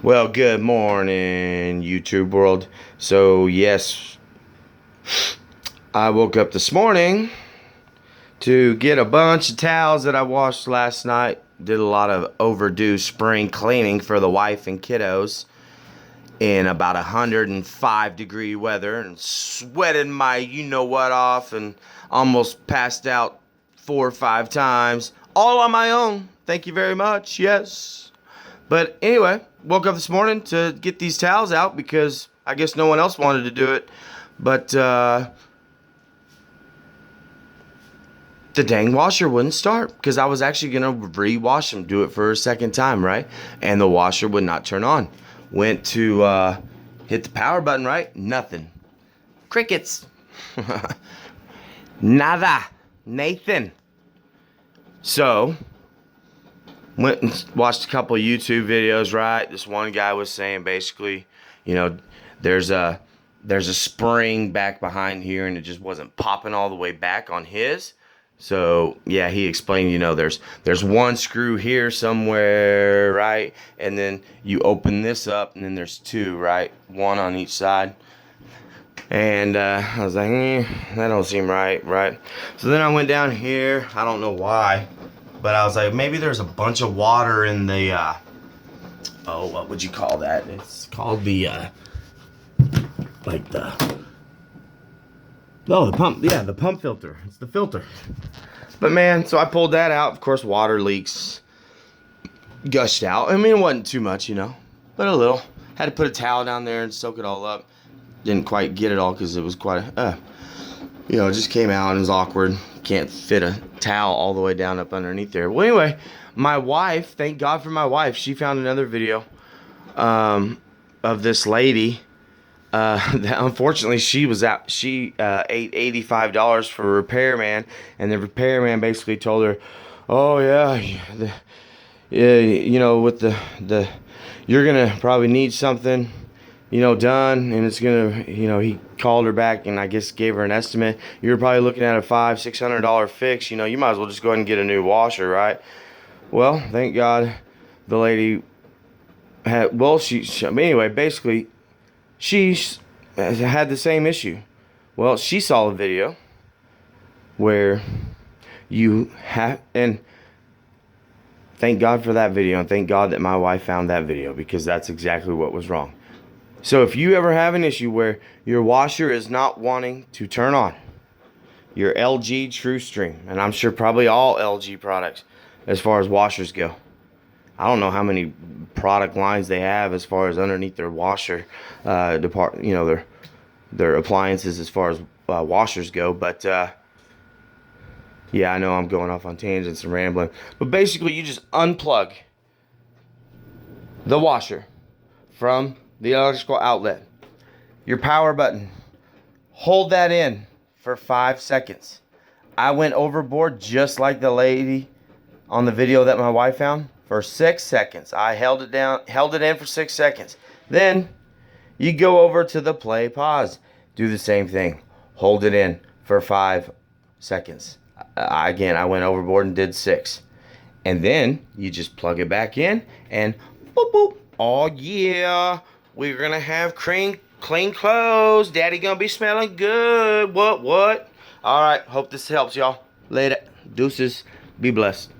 Well, good morning, YouTube world. So, yes, I woke up this morning to get a bunch of towels that I washed last night. Did a lot of overdue spring cleaning for the wife and kiddos in about 105-degree weather and sweated my you-know-what off and almost passed out 4 or 5 times. All on my own. Thank you very much. Yes. But anyway, woke up this morning to get these towels out because I guess no one else wanted to do it. But the dang washer wouldn't start because I was actually going to re-wash them, do it for a second time, right? And the washer would not turn on. Went to hit the power button, right? Nothing. Crickets. Nada. Nathan. So went and watched a couple of YouTube videos, right? This one guy was saying basically, you know, there's a spring back behind here and it just wasn't popping all the way back on his. So yeah, he explained, you know, there's one screw here somewhere, right? And then you open this up and then there's 2, right? One on each side. And I was like, that don't seem right, right? So then I went down here. I don't know why, but I was like, maybe there's a bunch of water in the, oh, what would you call that? It's called the, like the, oh, the pump. Yeah, the pump filter. It's the filter. But man, so I pulled that out. Of course, water leaks gushed out. I mean, it wasn't too much, you know, but a little. Had to put a towel down there and soak it all up. Didn't quite get it all because it was quite a, you know, it just came out and it was awkward. Can't fit a towel all the way down up underneath there. Well, anyway, my wife, thank God for my wife, she found another video of this lady that unfortunately she ate $85 for a repairman, and the repairman basically told her, oh yeah, you know, with the you're gonna probably need something, you know, done, and it's gonna, you know, he called her back and I guess gave her an estimate. You're probably looking at a $500-600 fix. You know, you might as well just go ahead and get a new washer, right? Well, thank God the lady had, well, anyway, basically she had the same issue. Well, she saw a video where you have, and thank God for that video, and thank God that my wife found that video, because that's exactly what was wrong. So if you ever have an issue where your washer is not wanting to turn on, your LG TrueStream, and I'm sure probably all LG products as far as washers go. I don't know how many product lines they have as far as underneath their washer you know, their appliances as far as washers go, but yeah, I know I'm going off on tangents and rambling, but basically you just unplug the washer from the electrical outlet, your power button, hold that in for 5 seconds. I went overboard just like the lady on the video that my wife found for 6 seconds. I held it in for 6 seconds. Then you go over to the play pause, do the same thing, hold it in for 5 seconds. Again, I went overboard and did 6. And then you just plug it back in and boop boop. Oh yeah, we're gonna have clean clothes. Daddy gonna be smelling good. What? All right, hope this helps y'all. Later. Deuces. Be blessed.